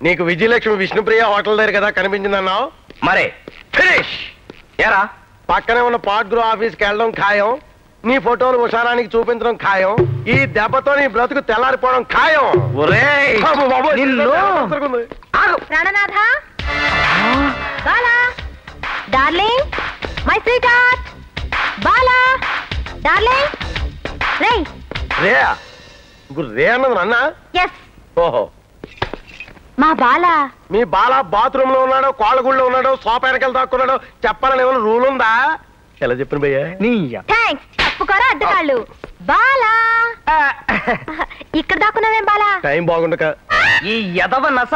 నీకు విజయలక్ష్మి విష్ణుప్రియ హోటల్ దగ్గర కదా కనిపించిందన్నావు. మరే ఫినిష్. ఏరా పక్కనే ఉన్న పాట్ గ్రో ఆఫీస్కి వెళ్ళడం ఖాయం. నీ ఫోటోలు ఉషారానికి చూపించడం ఖాయం. ఈ దెబ్బతో నీ బ్రతుకు తెల్లారిపోవడం ఖాయం. ప్రాణనాథ, Bala, darling, my sweetheart, Bala, darling. రేయ్ రే ఇప్పుడు రే అన్నది నాన్న. ఎస్. ఓహో, మా బాలా. మీ బాలా బాత్రూమ్ లో ఉన్నాడో, కోళ్ళగుళ్ళో ఉన్నాడో, సోఫా వెనకాల దాక్కున్నాడో చెప్పాలని ఏమైనా రూల్ ఉందా? ఎలా చెప్పిన భయ్యా? థ్యాంక్స్. తప్పుకోరా అడ్డకాళ్ళు. బాలా, ఇక్కడ దాక్కున్నావేం బాలా? టైం బాగుండక ఈ ఎదవ నస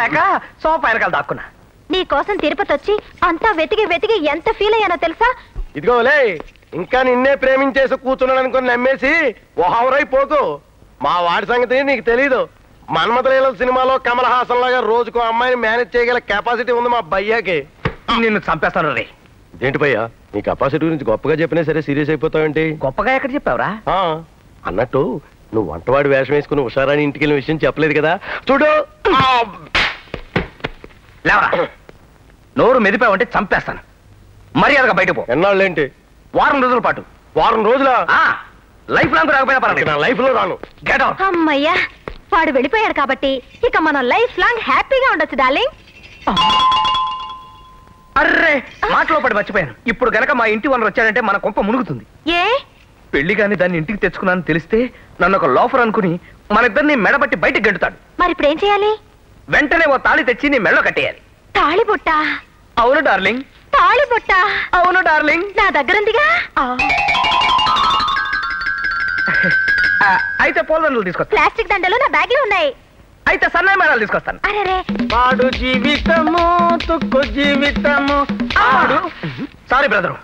లేక సోఫా వెనకాల దాక్కున్నా. నీ కోసం తిరుపతి వచ్చి అంతా వెతికి వెతికి ఎంత ఫీల్ అయ్యానో తెలుసా? ఇదిగోలే, ఇంకా నిన్నే ప్రేమించేసి కూర్చున్నాడు అనుకుని నమ్మేసి ఓహవరైపోకు. మా వాడి సంగతి నీకు తెలీదు. మన్మథలీల సినిమాలో కమల్ హాసన్ లాగా రోజుకు అమ్మాయిని మేనేజ్ చేయగల కెపాసిటీ ఉంది మా భయ్యాకి. నిన్ను చంపేస్తాను రే. ఏంటి భయ్యా, నీ కెపాసిటీ గురించి గొప్పగా చెప్పినా సరే సీరియస్ అయిపోతావేంటి? గొప్పగా ఎక్కడ చెప్పావురా? అన్నట్టు నువ్వు వంటవాడి వేషం వేసుకుని ఉషారాని ఇంటికి వెళ్ళిన విషయం చెప్పలేదు కదా. చూడు, లేవరా, నోరు మెదిపావంటే చంపేస్తాను. మర్యాదగా బయట పో. ఎన్నాళ్ళేంటి? వారం రోజుల పాటు. వారం రోజుల? లైఫ్ లాంగ్ రాకపోయినా పర్వాలేదు. నా లైఫ్ లో రాను. Get out. అమ్మయ్యా, వాడు వెళ్ళిపోయాడు కాబట్టి ఇక మనం లైఫ్ లాంగ్ హ్యాపీగా ఉండొచ్చు డార్లింగ్. అర్రే, మాటలో పడి మర్చిపోయాను. ఇప్పుడు గనక మా ఇంటి ఓనర్ వచ్చాడంటే మన కొంప మునుగుతుంది. ఏ పెళ్లి గాని దాన్ని ఇంటికి తెచ్చుకున్నాను తెలిస్తే నన్ను ఒక లోఫర్ అనుకుని మన ఇద్దరిని మెడబట్టి బయటకు గెంటుతాడు. మరి ఇప్పుడు ఏం చేయాలి? వెంటనే ఓ తాళి తెచ్చి నీ మెడలో కట్టేయాలి. తాళి బుట్ట? అవును డార్లింగ్. తాళి బుట్ట? అవును డార్లింగ్. నా దగ్గరుందిగా. అయితే పూలదండలు తీసుకొస్తా. ప్లాస్టిక్ దండలు నా బ్యాగ్ లో ఉన్నాయి. అయితే సన్నాయి మేళాలు తీసుకొస్తాను. అరే, వాడు జీవితము తుక్కు జీవితము. Sorry brother.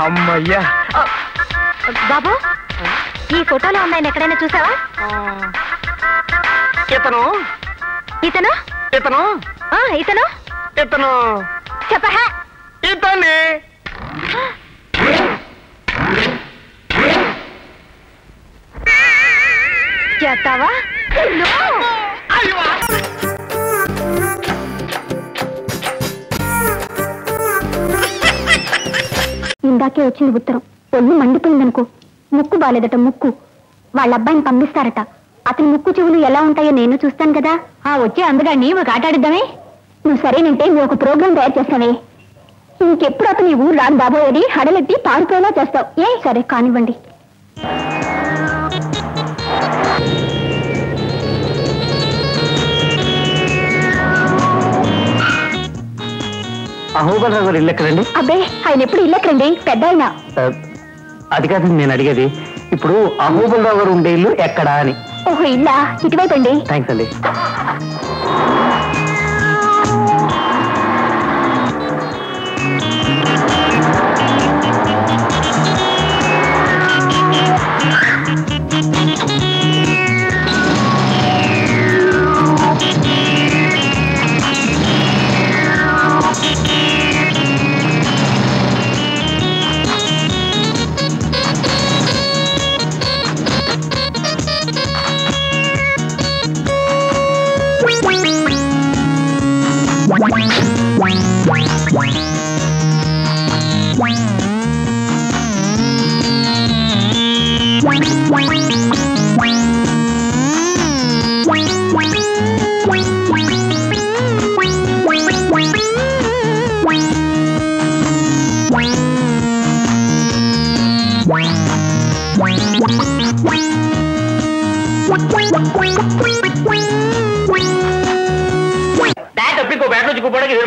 అమ్మయ్యా. బాబు, ఈ ఫోటోలో అమ్మాయిని ఎక్కడైనా చూసావా? ఇతను ఇతను ఇతను ఇతను ఇతను చెప్పహా. ఇతన్ని చేస్తావా? ఇందాకే వచ్చింది ఉత్తరం. ఒళ్ళు మండిపోయిందనుకో. ముక్కు బాలేదట. ముక్కు వాళ్ళ అబ్బాయిని పంపిస్తారట. అతని ముక్కు చెవులు ఎలా ఉంటాయో నేను చూస్తాను కదా. వచ్చే అందుగాని ఒక ఆట ఆడిద్దామే. నువ్వు సరేనంటే నువ్వు ఒక ప్రోగ్రాం తయారు చేస్తావే. ఇంకెప్పుడు అతను ఈ ఊరు రాను బాబోయేది హడలెత్తి పారిపోయేలా చేస్తావు. సరే కానివ్వండి. అహోబలరావు గారు ఇల్లు ఎక్కడండి? అబ్బే, ఆయన ఎప్పుడు ఇల్లు ఎక్కడండి, పెద్ద ఆయన. అది కాదు నేను అడిగేది. ఇప్పుడు అహోబలరావు గారు ఉండే ఇల్లు ఎక్కడా అని. ఓహో, ఇల్లా? ఇటువైపు అండి. థ్యాంక్స్ అండి.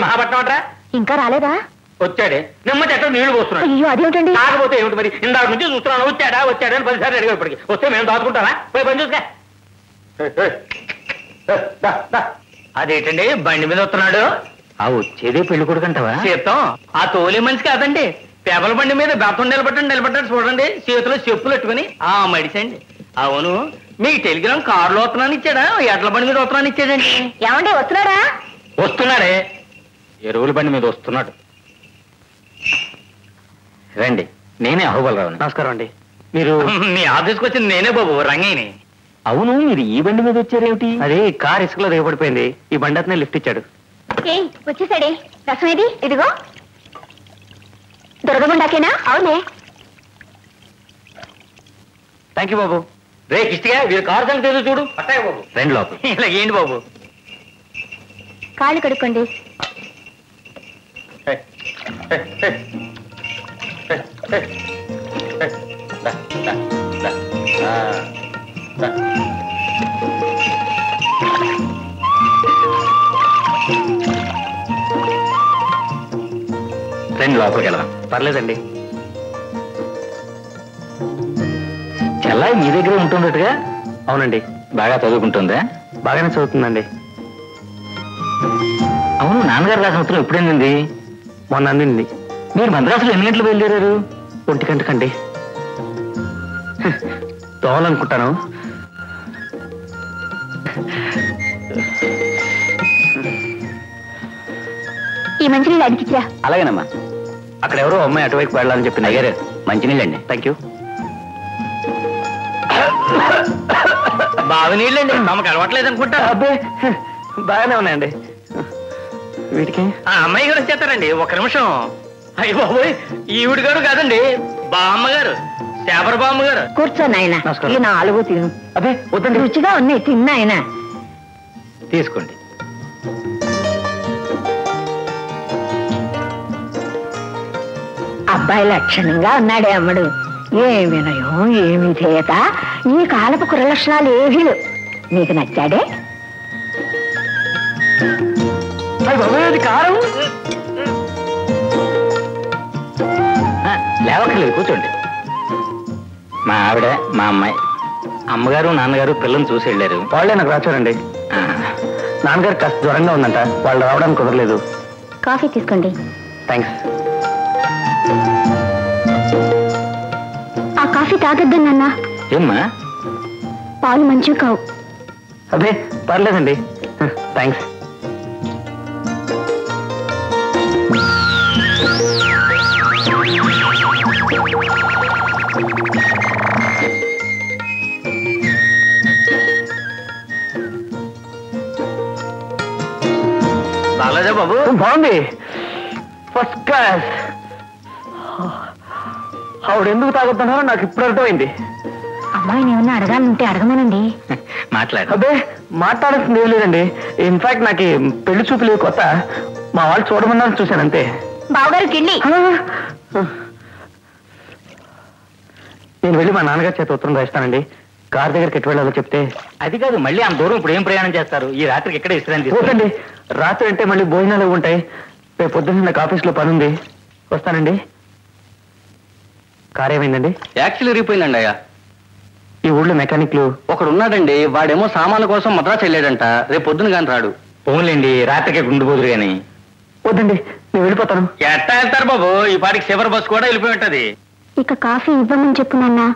మహాపట్నం ఇంకా రాలేదా? వచ్చాడే, నెమ్మది ఎక్కడ నీళ్లు పోస్తున్నాడు. అయ్యో, అదేమిటండి? కాకపోతే ఏమిటి మరి, ఇందాక నుంచి చూస్తున్నాను. వచ్చాడా వచ్చాడా అని 10 సార్లు అడిగా. ఇప్పటికి వస్తే మేము దాచుకుంటారా? పోయి పని చూసుకా. అదేంటండి బండి మీద వస్తున్నాడు? వచ్చేదే పెళ్లి కొడుకంటావా? చేద్దాం. ఆ తోలే మనిషి కాదండి, పేపల బండి మీద బెత్తం నిలబడ్డాడు చూడండి. చేతిలో చెప్పులు పెట్టుకుని మడిసండి. అవును, మీకు టెలిగ్రామ్ కారులో వస్తున్నాను ఇచ్చాడా, ఎడ్ల బండి మీద వస్తున్నాను ఇచ్చాడండి. ఏమండి వస్తున్నాడా? వస్తున్నాడే, ఎరువుల బండి మీద వస్తున్నాడు. రండి, నేనే అహోబలరావు. నమస్కారం అండి. మీరు మీ ఆఫీస్కి వచ్చింది నేనే బాబు, రంగయ్యని. అవును, మీరు ఈ బండి మీద వచ్చారేమిటి? అదే కార్ ఇసుకలో దిగబడిపోయింది, ఈ బండి అతనే లిఫ్ట్ ఇచ్చాడు. వచ్చేసాడే. రసం ఏది? ఇదిగో. దొరకగుండాకేనా? అవునే. థ్యాంక్ యూ బాబు. రే కిష్టిగా వీరు కారు సంగతి ఏదో చూడు. అట్టాయి బాబు, రెండు లోపల. ఇలా ఏంటి బాబు? కాళ్ళు కడుక్కోండి. రెండు లోపలికి వెళ్దాం. పర్లేదండి. చెల్లాయి మీ దగ్గరే ఉంటున్నట్టుగా? అవునండి. బాగా చదువుకుంటుందా? బాగానే చదువుతుందండి. అవును, నాన్నగారు రాసిన ఉత్తరం ఎప్పుడైంది? మొన్న అందింది. మీరు మద్రాసులో ఎన్ని గంటలు బయలుదేరారు? 1 గంటకండి. తోవాలనుకుంటాను. ఈ మంచినీళ్ళు అడిగిచ్చా. అలాగేనమ్మా. అక్కడ ఎవరో అమ్మాయి అటువైపు వెళ్ళాలని చెప్పింది. అయ్యారు మంచినీళ్ళండి. Thank you. బావి నీళ్ళండి, తమకు అలవాట్లేదు అనుకుంటా. అబ్బే బాగానే ఉన్నాయండి. వీటికి ఆ అమ్మాయి గారు వచ్చేస్తారండి. 1 నిమిషం. అయ్య బాబోయ్, ఈవిడ గారు కాదండి, బామ్మగారు, శేపర బామ్మగారు. కూర్చోండి ఆయన. ఈ 4 తిను. అబ్బే వద్దండి, రుచిగా ఉన్నాయి, తిన్నా ఆయన. తీసుకోండి. అబ్బాయి లక్షణంగా ఉన్నాడే అమ్మడు. ఏమి వినయం, ఏమి చేత, ఈ కాలపు కుర లక్షణాలు ఏవీ లేవు. నీకు నచ్చాడే? కారం లేవక్కర్లేదు, కూర్చోండి. మా ఆవిడ, మా అమ్మాయి, అమ్మగారు నాన్నగారు పిల్లల్ని చూసి వెళ్ళారు. వాళ్ళే నాకు రాచారండి. నాన్నగారు కాస్త జ్వరంగా ఉందంట, వాళ్ళు రావడానికి కుదరలేదు. కాఫీ తీసుకోండి. థ్యాంక్స్. ఆ కాఫీ తాగొద్దని నాన్న. ఏమ్మా? పాలు మంచివి కావు. అదే పర్లేదండి, థ్యాంక్స్. బాగాలేదా బాబు? బాగుంది, ఫస్ట్ క్లాస్. ఆవిడ ఎందుకు తాగుతున్నారో నాకు ఇప్పుడు అర్థమైంది. అమ్మాయిని ఏమన్నా అడగాలంటే అడగమనండి. మాట్లాడు. అబ్బే మాట్లాడాల్సింది ఏం లేదండి. ఇన్ఫాక్ట్ నాకు పెళ్లి చూపులు కొత్త, మా వాళ్ళు చూడమన్నారు, చూశాను అంతే. బావగారు కిళ్ళి. నేను వెళ్ళి మా నాన్నగారి చేత ఉత్తరం రాస్తానండి. కార్ దగ్గరికి ఎటు వెళ్ళాలో చెప్తే. అది కాదు, మళ్ళీ అంత దూరం ఇప్పుడు ఏం ప్రయాణం చేస్తారు? ఈ రాత్రికి ఎక్కడ విశ్రాంతి పోతండి. రాత్రి అంటే మళ్ళీ భోజనాలు ఉంటాయి. రేపు పొద్దున్న నాకు ఆఫీస్లో పని ఉంది, వస్తానండి. కార్ ఏమైందండి? యాక్చువల్లీ రిపోయిందండి అయ్యా. ఈ ఊళ్ళో మెకానిక్లు ఒకడు ఉన్నాడండి, వాడేమో సామాన్ల కోసం మద్రాసు వెళ్ళాడంట. రేపు పొద్దున కానీ రాడు. పోన్లేండి, రాత్రికి గుండు పోదురు గాని. వద్దండి, నేను వెళ్ళిపోతాను. ఎట్టా వెళ్తారు బాబు? ఈ పాటికి చివరి బస్సు కూడా వెళ్ళిపోయి ఉంటది. ఇక కాఫీ ఇవ్వమని చెప్పు నాన్న.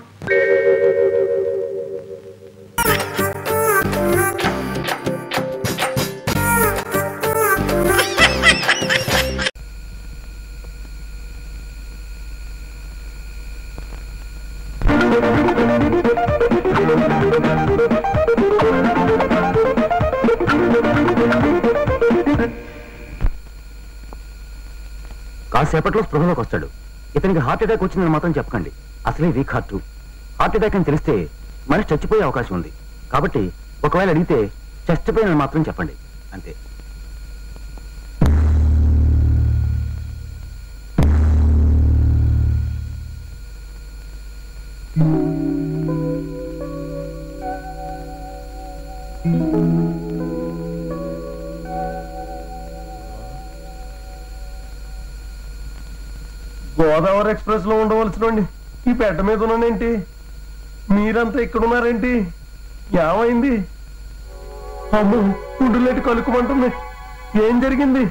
కాసేపట్లో స్పృహలోకి వస్తాడు. ఇతనికి హార్ట్ అటాక్ వచ్చిందని మాత్రం చెప్పకండి. అసలే వీక్ హార్ట్. హార్ట్ అటాక్ అని తెలిస్తే మనిషి చచ్చిపోయే అవకాశం ఉంది. కాబట్టి ఒకవేళ అడిగితే చెస్ట్ పెయిన్ అని మాత్రం చెప్పండి, అంతే. గోదావరి ఎక్స్ప్రెస్ లో ఉండవలసినండి ఈ పెట్ట మీద ఉన్నానేంటి? మీరంతా ఇక్కడున్నారేంటి? ఏమైంది? అమ్మో, గుండెలేటి కలుక్కుమంటుంది. ఏం జరిగింది?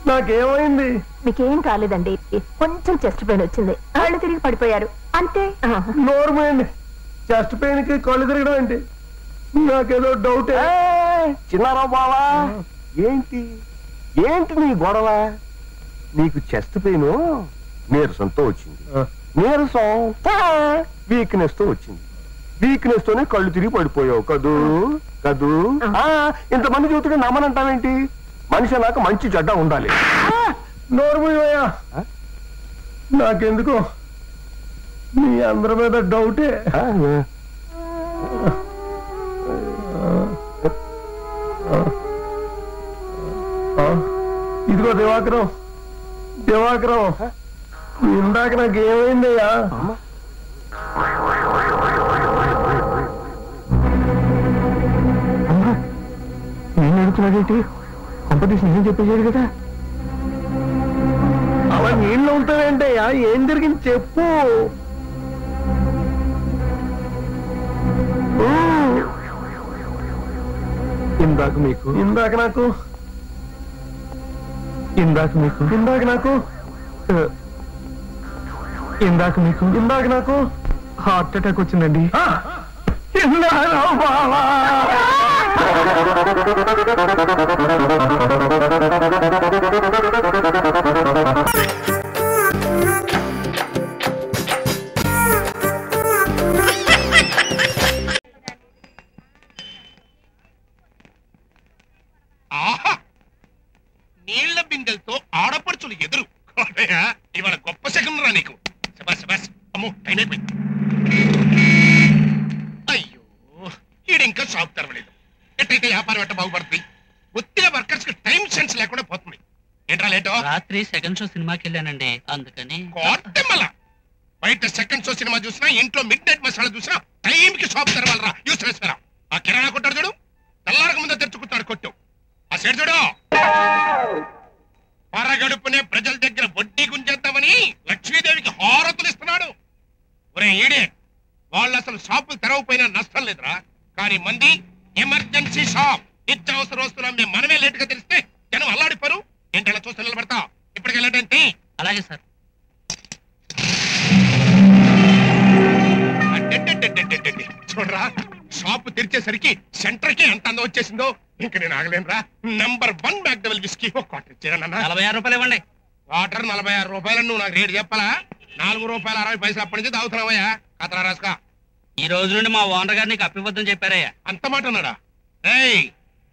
నాకేమైంది? మీకేం కాలేదండి, కొంచెం చెస్ట్ పెయిన్ వచ్చింది, కాళ్ళు తిరిగి పడిపోయారు అంతే. నోర్మేండి, చెస్ట్ పెయిన్ కి కళ్ళు తిరగడం ఏంటి? నాకేదో డౌట్. చిన్నారావు బావా, ఏంటి ఏంటి నీ గొడవ? నీకు చెస్ట్ పెయిన్ నీరసంతో వచ్చింది. నీరసం వీక్నెస్ తో వచ్చింది. వీక్నెస్ తోనే కళ్ళు తిరిగి పడిపోయావు కదూ కదూ. ఇంతమంది చూస్తుంటే నమ్మనంటావేంటి? మనిషి నాకు మంచి చెడ్డ ఉండాలి. నోరుమోయా, నాకెందుకో మీ అందరి మీద డౌటే. ఇదిగో దివాకరం, దివాకరం, ఇందాక నాకు ఏమైందయ్యా? నేను అడుగుతున్నాడేంటి? కంపెనీస్ నిజం చెప్పేసాడు కదా. అలా నీళ్ళు ఉంటావేంటయ్యా? ఏం జరిగింది చెప్పు. ఇందాక మీకు ఇందాక నాకు ఇందాక మీకు ఇందాక నాకు ఇందాక మీకు ఇందాక నాకు హార్ట్ అటాక్ వచ్చిందండి. నీళ్ల బిందెలతో ఆడపడుచులు ఎదురు. ఇవాళ గొప్ప శకం రా నీకు. అమ్మో టైం అయిపోయింది. అయ్యో ఈడింకా షాప్ తెరవలేదు. ఎట్టయితే వ్యాపారం ఎట్ట బాగుపడుతుంది? ఒత్తిగా వర్కర్స్ కి టైం సెన్స్ లేకుండా పోతుంది. ఏంట్రా లేటో? రాత్రి సెకండ్ షో సినిమాకి వెళ్ళానండి, అందుకని. మళ్ళా బయట సెకండ్ షో సినిమా చూసినా, ఇంట్లో మిడ్ నైట్ మసాలా చూసినా టైంకి షాప్ తెరవాలరా. యూస్లెస్రా. ఆ కిరాణా కొట్టాడు చూడు, తెల్లారక ముందే తెచ్చుకుంటాడు కొట్టు. ఆ సైడ్ చూడు, పరగడుపునే ప్రజల దగ్గర వడ్డీ గుంజేద్దామని లక్ష్మీదేవికి హారతులు ఇస్తున్నాడు. ఒరే ఈడే, వాళ్ళు అసలు షాపులు తెరవపోయినా నష్టం లేదురా. కానీ మంది ఎమర్జెన్సీ షాప్, నిత్యావసర వస్తువులు అమ్మే మనమే లేట్ గా తెలిస్తే జనం అల్లాడిపోరు. ఏంటి అలా చూస్తే నిలబడతా? ఇప్పటికి వెళ్ళటంటే. అలాగే సార్. చూడరా, షాపు తెరిచేసరికి సెంటర్ కి ఎంత అందం వచ్చేసిందో. ఇంక నేను ఆగలేనురా. నంబర్ 1 మ్యాక్డవెల్ విస్కీ ఒక క్వార్టర్ ఇచ్చారన్న. 46 రూపాయలు ఇవ్వండి. వాటర్ 46 రూపాయలని నువ్వు నాకు రేటు చెప్పాలా? 4 రూపాయల 60 పైసలు అప్పటి నుంచి తాగుతున్నావయ్యా. కథరా రాసుకా. ఈ రోజు నుండి మా ఓనర్ గారు నీకు అప్పివద్దని చెప్పారయ్యా. అంత మాట అన్నాడా? ఏయ్,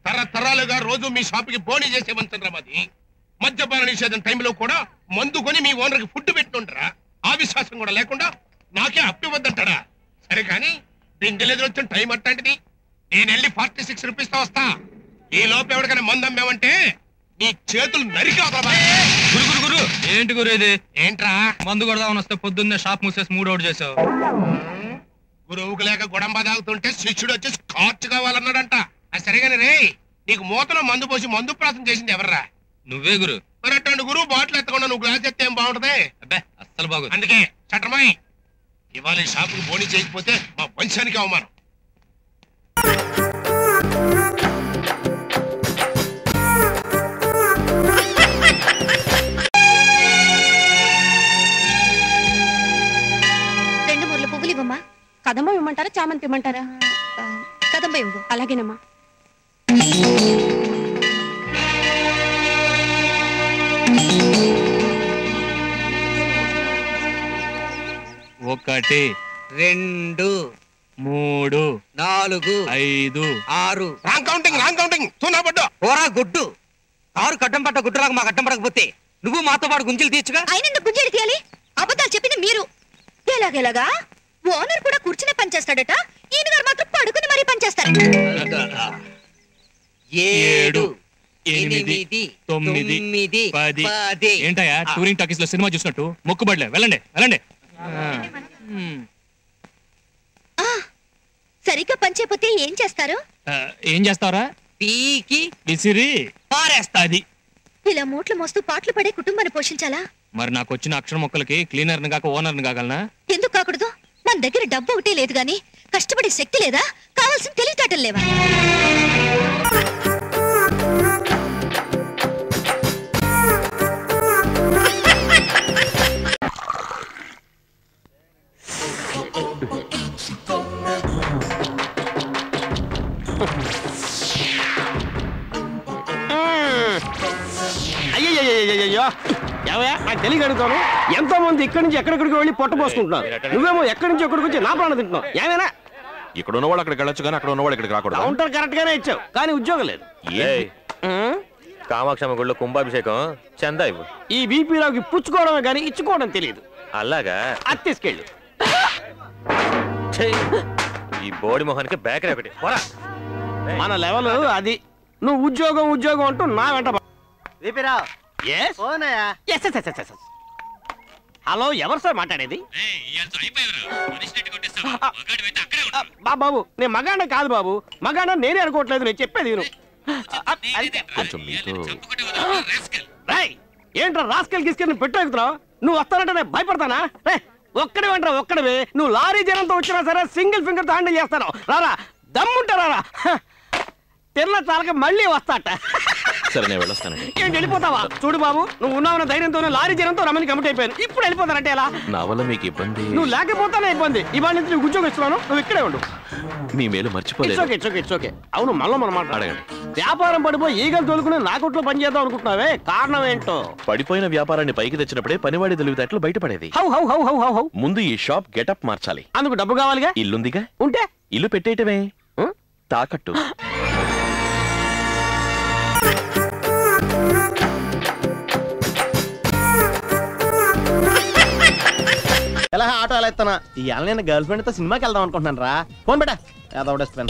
తరతరాలుగా రోజు మీ షాపుకి బోనీ చేసే మంత్రం మాది. మద్యపాన నిషేధం టైంలో కూడా మందు కొని మీ ఓనర్కి ఫుడ్ పెట్టుంటారా? ఆ విశ్వాసం కూడా లేకుండా నాకే అప్పివద్దంటాడా? సరే కానీ బిందెలు వచ్చిన టైం అట్లాంటిది. నేను వెళ్ళి 46 రూపీస్తో వస్తా. ఈ లోపు ఎవరికైనా మందు అమ్మావంటే నీ చేతులు నరికి అవతల. గురు గురు గురు, ఏంటి గురు ఇది? ఏంట్రా? మందు కొడదామని వస్తే పొద్దున్నే షాప్ మూసేసి మూడౌట్ చేసావు. గురువుకు లేక గొడంబ తాగుతుంటే శిష్యుడు వచ్చి స్కాచ్ కావాలన్నాడంట. అది సరిగానే రే, నీకు మూతలో మందు పోసి మందు ప్రాసం చేసింది ఎవర్రా? నువ్వే గురు. మరి అటువంటి గురువు బాటిల్ ఎత్తకుండా నువ్వు గ్లాస్ ఎత్తే ఏం బాగుంటది? అబ్బే అస్సలు బాగుంది. అందుకే చట్టమాయి, ఇవాళ ఈ షాపుకు బోని చేయకపోతే మా వంశానికి అవమానం. కదంబ ఇవ్వమంటారా, చామంతి ఇవ్వమంటారా? కదంబ ఇవ్వు. అలాగేనమ్మా. ఒకటి, 2, 3, 4, 5, 6. రాంగ్ కౌంటింగ్ తూనాబడ్డా. పోరా గుడ్డు. కారు కట్టం పట్ట గుడ్డలాగా మాకు అడ్డం పడకపోతే నువ్వు మాతో పాటు గుంజలు తీర్చుగా. ఆయన గుంజలు తీయాలి? అబద్ధాలు చెప్పింది మీరు. ఎలాగెలాగా? ఓనర్ కూడా కూర్చునే పని చేస్తాడట, ఈయన గారు మాత్రం పడుకుని మరీ పని చేస్తారు. 7, 8, 9, 10. 10. ఏంటయ్యా టూరింగ్ టాకీస్ లో సినిమా చూసినట్టు మొక్కుబడిలే? వెళ్ళండి వెళ్ళండి. సరిగ్గా పని చేయకపోతే ఏం చేస్తారు? ఏం చేస్తావరా? పీకి విసిరి పారేస్తాది. ఇలా మూట్లు మోస్తూ పాటలు పడే కుటుంబాన్ని పోషించాలా? మరి నాకు వచ్చిన అక్షర మొక్కలకి క్లీనర్ ని కాక ఓనర్ ని కాగలనా? ఎందుకు కాకూడదు? మన దగ్గర డబ్బు ఒకటే లేదు గాని కష్టపడే శక్తి లేదా? కావాల్సిన తెలివితేటలు లేవా? అయ్యో ఏవయ్యా నాకు తెలియక అడుగుతాను. ఎంతో మంది ఇక్కడి నుంచి ఎక్కడెక్కడికి వెళ్ళి పొట్ట పోసుకుంటున్నారు. నువ్వేమో ఎక్కడి నుంచి ఎక్కడికి వచ్చి నా ప్రాణం తింటున్నావు. ఏమైనా ఇక్కడ ఉన్నవాళ్ళు అక్కడికి వెళ్ళొచ్చు కానీ అక్కడ ఉన్నవాళ్ళు ఇక్కడికి రాకూడదు. కౌంటర్ కరెక్ట్ గానే ఇచ్చావు కానీ ఉద్యోగం లేదు. కామాక్షమ్మ గుళ్ళో కుంభాభిషేకం చందా ఇవ్వు. ఈ బీపీలోకి పుచ్చుకోవడమే కానీ ఇచ్చుకోవడం తెలియదు. అలాగా అది తీసుకెళ్ళు. ఈ బోడి మొహానికి బేకరీ ఒకటి మన లెవెల్ అది. నువ్వు ఉద్యోగం ఉద్యోగం అంటూ నా వెంట. హలో, ఎవరు సార్ మాట్లాడేది? బాబు నేను మగాండ కాదు బాబు. మగాండ నేనే అనుకోవట్లేదు. నేను చెప్పేది విను. ఏంట్రా రాస్కెల్ గిస్కెల్ పెట్టెక్కుతున్నావు? నువ్వు వస్తానంటే నేను భయపడతానా? ఒక్కడే వెంటరా ఒక్కడవే. నువ్వు లారీ జనంతో వచ్చినా సరే సింగిల్ ఫింగర్ తో హ్యాండిల్ చేస్తాను. రారా, దమ్ముంటా రారా. తెల్ల చాలక మళ్ళీ వస్తాట. సరే నేను వెళ్ళొస్తానండి. ఏంటి వెళ్ళిపోతావా? చూడు బాబు, నువ్వు ఉన్నావన్న ధైర్యంతోనే లారీ జనంతో రమ్మని కమిట్ అయిపోయాను. ఇప్పుడు వెళ్ళిపోతానంటే ఎలా? నా వల్ల మీకు ఇబ్బంది. నువ్వు లేకపోతానే ఇబ్బంది. ఇవాళ నుంచి నువ్వు ఉద్యోగం ఇస్తున్నాను. నువ్వు ఇక్కడే ఉండు. మీ మేలు మర్చిపోలేదు. It's okay. అవును, మళ్ళీ మనం అడగండి. వ్యాపారం పడిపోయి ఈగలు తోలుకుని నా కొట్లో పని చేద్దాం అనుకుంటున్నావే, కారణం ఏంటో? పడిపోయిన వ్యాపారాన్ని పైకి తెచ్చినప్పుడే పనివాడి తెలివితేటలు బయటపడేది. హౌ ముందు ఈ షాప్ గెటప్ మార్చాలి. అందుకు డబ్బు కావాలిగా. ఇల్లుందిగా, ఉంటే ఇల్లు పెట్టేయటమే తాకట్టు. ఎలా ఆటో ఎలా ఎత్తానా? ఇవాళ నేను గర్ల్ ఫ్రెండ్ తో సినిమాకి వెళ్దాం అనుకుంటున్నాను రా. ఫోన్ పెట్టా.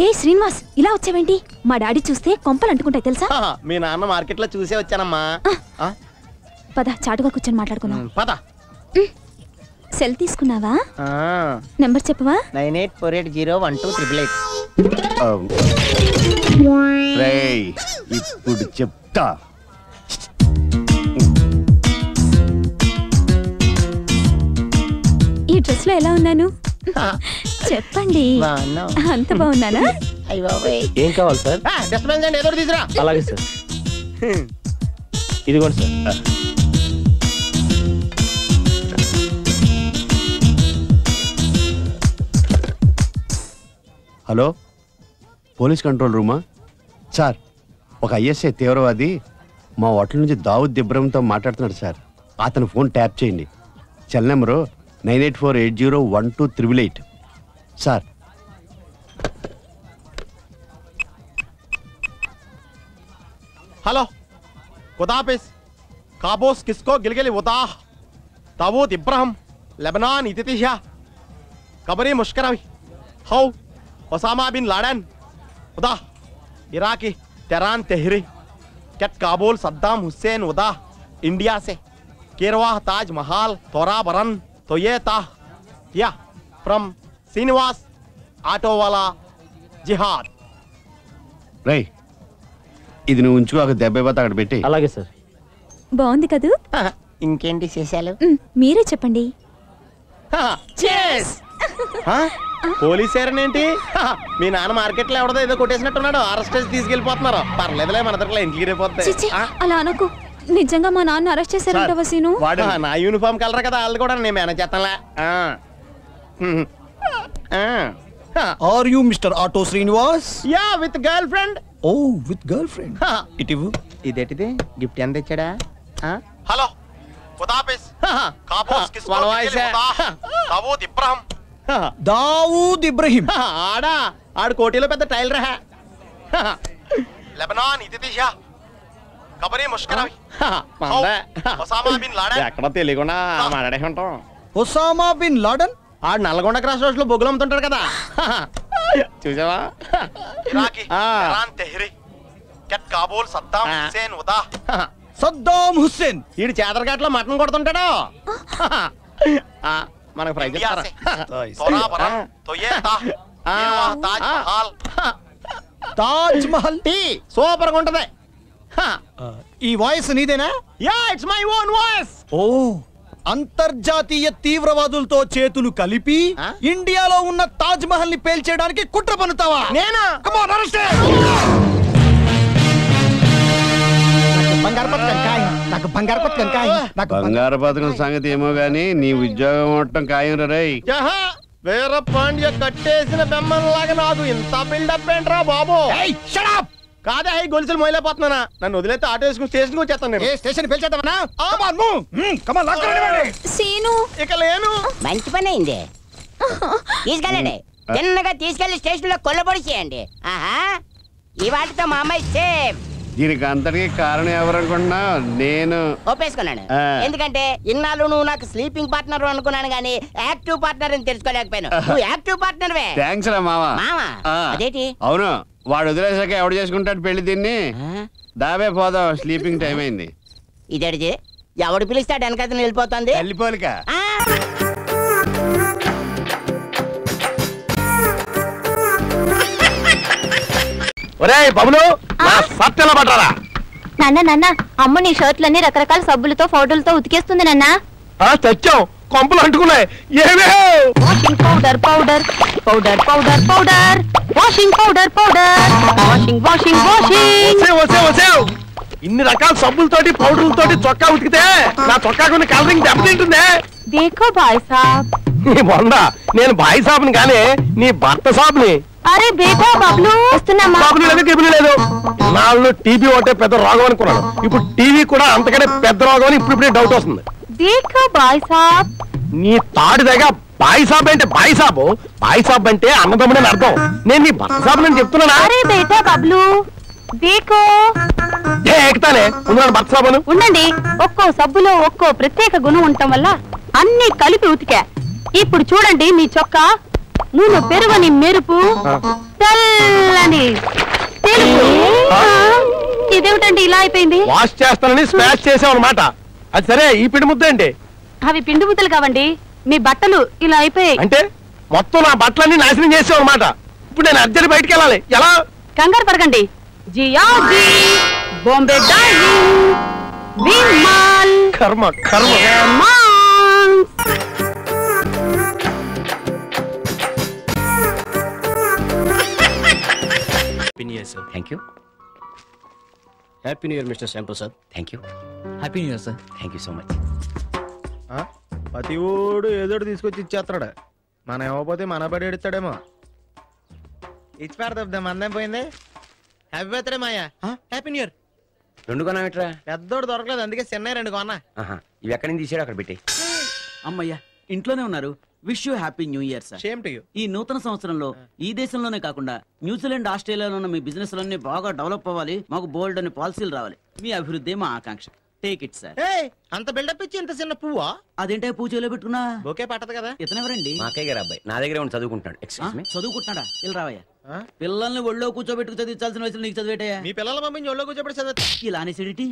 ఏ శ్రీనివాస్, ఇలా వచ్చావేంటి? మా డాడీ చూస్తే కొంపలు అంటుకుంటాయి తెలుసా? మీ నాన్న మార్కెట్ లో చూసే వచ్చానమ్మా. పద, చాటుగా కూర్చొని మాట్లాడుకుందాం. పద. సెల్ తీసుకున్నావా? నెంబర్ చెప్పవా? 9848012388. ఇప్పుడు చెప్తా. ఈ డ్రెస్ లో ఎలా ఉన్నాను చెప్పండి. అంత బాగున్నానా? ఏం కావాలి సార్? డిస్టర్బెన్స్ అండి, ఏదో తీసురా. అలాగే సార్. ఇదిగోండి సార్. హలో, పోలీస్ కంట్రోల్ రూమా? సార్, ఒక ఐఎస్ఐ తీవ్రవాది మా హోటల్ నుంచి దావుద్ ఇబ్రహంతో మాట్లాడుతున్నాడు సార్. అతను ఫోన్ ట్యాప్ చేయండి. Cell number 9848012388. సార్, హలో, ఖుదాఫిజ్. కాబోస్ కిస్కో గిల్గిలి ఉదాహ్ దావూద్ ఇబ్రహం లెబనాన్ ఇతితిహా కబరీ ముష్కరవి హౌ ఒసామా బిన్ లాడెన్ ఉదా इराकी तेहरान तेहरी कैट काबुल सद्दाम हुसैन उदा इंडिया से केरवाह ताज महाल तोरा बरन तो ये ताह या फ्रॉम श्रीनिवास ऑटो वाला जिहाद. రై, ఇది నువ్వు ఉంచుకో. దెబ్బ అక్కడ పెట్టి. అలాగే సార్. బాగుంది కదూ? ఇంకేంటి చేశాలు? మీరే చెప్పండి. పోలీసేరనేంటి? మీ నాన్న మార్కెట్ లో ఎవడదో ఏదో కొట్టేసినట్టున్నాడు. అరెస్ట్ చేసి తీసుకెళ్లిపోతున్నారు. పర్లేదులే, మన దగ్గర ఇంటికి రేపోతాయి. అలా అనకు. నిజంగా మా నాన్న అరెస్ట్ చేశారంట వసీను. వాడు నా యూనిఫామ్ కలర్ కదా, వాళ్ళు కూడా నేను మేనేజ్ చేస్తానులే. Are you Mr. Auto Srinivas? Yeah, with girlfriend. Oh, with girlfriend. ఇటివు. ఇదేంటిది? గిఫ్ట్ ఎంత ఇచ్చాడా? హలో, ఖుదాఫిజ్. కాబోస్ కిస్కో గిల్గిలి ఉదాహ్ దావూద్ ఇబ్రహం. దావూద్ ఇబ్రహీం. ఆడు కోటిలో పెద్ద టైలర్. లెబనాన్ ఇతితిహా కబరీ ముష్కరవి ఒసామా బిన్ లాడెన్. ఎక్కడ తెలియకుండా మాట్లాడే ఉంటాం. Osama bin Laden. ఆడు నల్గొండ క్రాస్ రోడ్స్ లో బొగ్గులు అమ్ముతుంటాడు కదా, చూసావా? ఇరాకీ తెహరాన్ తెహ్రీ कैट काबुल सद्दाम हुसैन उदा సద్దాం హుస్సేన్. ఈడు చేదరఘాట్లో మటన్ కొడుతుంటాడు. మనకు ఫ్రై చేస్తారా? తాజ్ మహల్ టీ సూపర్ గా ఉంటది. ఈ వాయిస్ నీదేనా? Yeah, it's my own voice. Oh, అంతర్జాతీయ తీవ్రవాదులతో చేతులు కలిపి ఇండియాలో ఉన్న తాజ్ మహల్ ని పేల్చేయడానికి కుట్ర పన్నుతావా? నేనా? Come on, arrest. బంగారు పథకం సంగతి ఏమో గానీ నీ ఉద్యోగం ఉండటం ఖాయం రై. వీర పాండ్య కట్టేసిన బెమ్మలాగా నాకు ఇంత బిల్డప్ ఏంట్రా బాబు? Shut up. కాదే అవి గొలుసులు మొయలేకపోతున్నానా? నన్ను వదిలేస్తే ఆటో వేసుకుని స్టేషన్ వచ్చేస్తాను నేను. స్టేషన్ పిలిచేద్దామన్నా? సీను ఇక లేను. మంచి పని అయింది. తీసుకెళ్ళండి, చిన్నగా తీసుకెళ్లి స్టేషన్ లో కొల్లబొడి చేయండి. ఆహా, ఈ వాటితో మా అమ్మాయి సేఫ్. దీనికి అంతటికి కారణం ఎవరనుకున్నా నేను ఒప్పేసుకున్నాను. ఎందుకంటే ఇన్నాళ్ళు నువ్వు నాకు స్లీపింగ్ పార్ట్నర్ అనుకున్నాను గానీ యాక్టివ్ పార్ట్నర్ అని తెలుసుకోలేకపోయాను. నువ్వు యాక్టివ్ పార్ట్నర్ వే. థ్యాంక్స్ రా మావా. అదేంటి? అవును, వాడు వదిలేసాక ఎవడు చేసుకుంటాడు పెళ్లి? దీన్ని దాబే పోదాం, స్లీపింగ్ టైం అయింది. ఇదేడిది? ఎవడు పిలిస్తాడు వెనకైతే వెళ్ళిపోతుంది. వెళ్ళిపోలిక ఒరేయ్ బబులు, నా షర్ట్ ఎలా పట్టారా? నాన్న అమ్మ నీ షర్ట్లన్నీ రకరకాల సబ్బులతో పౌడర్లతో ఉతికేస్తుంది నాన్న. తెచ్చాం, కొంపలు అంటుకున్నాయి. ఏమే washing powder powder powder powder powder washing powder powder washing washing washing. ఇన్ని రకాల సబ్బులతోటి పౌడర్లతోటి చొక్కా ఉతికితే నా చొక్కాకున్న కలరింగ్ దెబ్బతింటుందే. దేఖో భాయ్ సాబ్. నీ బొంద, నేను బాయ్ సాబ్ని కానీ నీ భర్త సాబ్ని. అరే బేటా బబ్లు వస్తున్నామా? బాబులు లేదు, గిబులు లేదు. నాళ్ళు టీబీ ఒకటే పెద్ద రోగం అనుకున్నాను. ఇప్పుడు టీవీ కూడా అంతకంటే పెద్ద రోగం అని ఇప్పుడే డౌట్ వస్తుంది. దేఖో భాయ్ సాబ్. నీ తాడి దగ్గర బాయ్ సాబ్ అంటే బాయ్ సాబు, బాయ్ సాబ్ అంటే అన్నదమ్ముడని అర్థం. నేను నీ భర్త సాబ్ అని చెప్తున్నానా? అరే బేటా బబ్లు దేఖో. ఎక్కుతానే ఉన్నాను భర్త సాబును. ఉండండి, ఒక్కో సబ్బులో ఒక్కో ప్రత్యేక గుణం ఉండటం వల్ల అన్ని కలిపి ఉతికా. ఇప్పుడు చూడండి మీ చొక్కా నూనె పెరుగని మెరుపు, తెల్లని తెలుపు. ఇదేమిటండి ఇలా అయిపోయింది? వాష్ చేస్తానని స్మాష్ చేసావు అనమాట. అది సరే, ఈ పిండి ముద్ద ఏంటి? అవి పిండి ముద్దలు కావండి, మీ బట్టలు ఇలా అయిపోయాయి. అంటే మొత్తం నా బట్టలన్నీ నాశనం చేసావు అనమాట. ఇప్పుడు నేను అర్జెంట్ బయటికి వెళ్ళాలి. ఎలా? కంగారు పడకండి. జియాజీ, బాంబే డార్లింగ్, విమాల్, కర్మ కర్మ. Thank you. Happy new year mister Shyamprasad. Thank you. Happy new year sir. Thank you so much. ప్రతి ఊడు ఏదోటి తీసుకొచ్చి ఇచ్చేస్తాడు. మనం ఇవ్వకపోతే మన పడి ఎడుతాడేమో. ఇచ్చి పెడతాం, మందేం పోయింది. Happy birthday Maya. Happy new year. రెండు కొన్నామిట్రా? పెద్దోడు దొరకలేదు, అందుకే చిన్న రెండు కొన్నా. ఇవి ఎక్కడి నుంచి తీసాడు? అక్కడ పెట్టి. అమ్మయ్యా, ఇంట్లోనే ఉన్నారు. Wish you happy new year sir. Same to you. ఈ నూతన సంవత్సరంలో ఈ దేశంలోనే కాకుండా న్యూజిలాండ్, ఆస్ట్రేలియాలో ఉన్న మీ బిజినెస్ లన్నీ బాగా డెవలప్ అవ్వాలి. మాకు బోల్డ్ అని పాలసీలు రావాలి. మీ అభివృద్ధి మా ఆకాంక్ష. Take it sir. అంత బిల్డప్ ఇచ్చి ఇంత చిన్న పువ్వా? అదేంటే పూజలో పెట్టుకున్నా ఓకే పట్టదు కదా. ఇతనెవరండి? మా అక్కయ్య గారు అబ్బాయి, నా దగ్గరే ఉండి చదువుకుంటున్నాడు. Excuse me. చదువుకుంటున్నాడా? ఇలా రావయ్యా. పిల్లల్ని ఒళ్ళో కూర్చోబెట్టుకు చదివించాల్సిన వయసులో నీకు చదివేటయ్యా? మీ పిల్లల పంపించి ఒళ్ళో కూర్చోబెట్టి చదువుతా. ఇలా అనేసిడిటీ.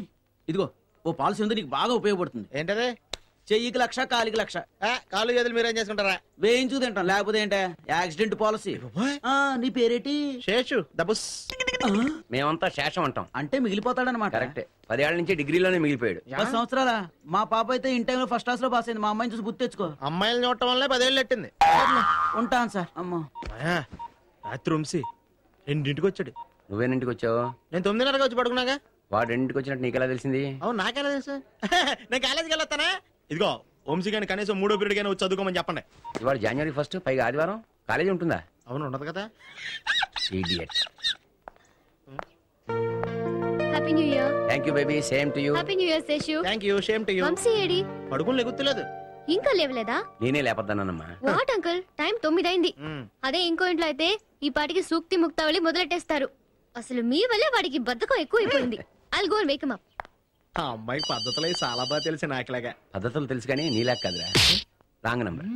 ఇదిగో ఓ పాలసీ ఉంది, నీకు బాగా ఉపయోగపడుతుంది. ఏంటదే? చెయ్యికి 1,00,000, కాలికి 1,00,000. కాళ్ళు చేతులు మీరేం చేసుకుంటారా? వేయించు తింటాం, లేకపోతే ఏంటే యాక్సిడెంట్ పాలసీ. నీ పేరేటి? శేషు దబుస్. మేమంతా శేషం అంటాం. అంటే మిగిలిపోతాడనమాట. కరెక్టే. 10 ఏళ్ల నుంచి డిగ్రీలోనే మిగిలిపోయాడు. 10 సంవత్సరాల మా పాప అయితే ఇన్ టైంలో ఫస్ట్ క్లాస్ లో పాస్ అయింది. మా అమ్మాయిని చూసి గుర్తు తెచ్చుకో. అమ్మాయిలు చూడటం వల్లే 10 ఏళ్ళు ఎట్టింది. ఉంటాను సార్. అమ్మా రాత్రి 2ంటికి వచ్చాడు. నువ్వేనింటికి వచ్చావు? నేను 9:30 వచ్చి పడుకున్నాగా. వాడు 2ంటికి వచ్చినట్టు నీకెలా తెలిసింది? అవును, నాకెలా తెలుసు? నేను కాలేజీకి వెళ్ళొస్తానా? ఇదిగో వంశీ గాని కనీసం 3వ పీరియడ్ గానీ వచ్చి చదువుకోమని చెప్పండి. ఇవాళ జనవరి 1, పైగా ఆదివారం. కాలేజీ ఉంటుందా? అవును, ఉండదు కదా. Idiot. Happy new year. Thank you baby. Same to you. Happy new year Seshu. Thank you. Same to you. Vamsi ఏడి? పడుకుని లెగుతులేదు. ఇంకా లేవలేదా? నేనే లేపొద్దన్నానమ్మా. వాట్ అంకుల్, టైం 9 అయింది. అదే ఇంకో ఇంట్లో అయితే ఈ పాటికి సూక్తి ముక్తావళి మొదలెట్టేస్తారు. అసలు మీ వల్లే వాడికి బద్ధకం ఎక్కువ అయిపోయింది. I'll go and Wake him up. ఆ అమ్మాయి పద్ధతులు చాలా బాగా తెలిసి నాకులాగా. పద్ధతులు తెలుసు కానీ నీలాగా కాదురా. Wrong number.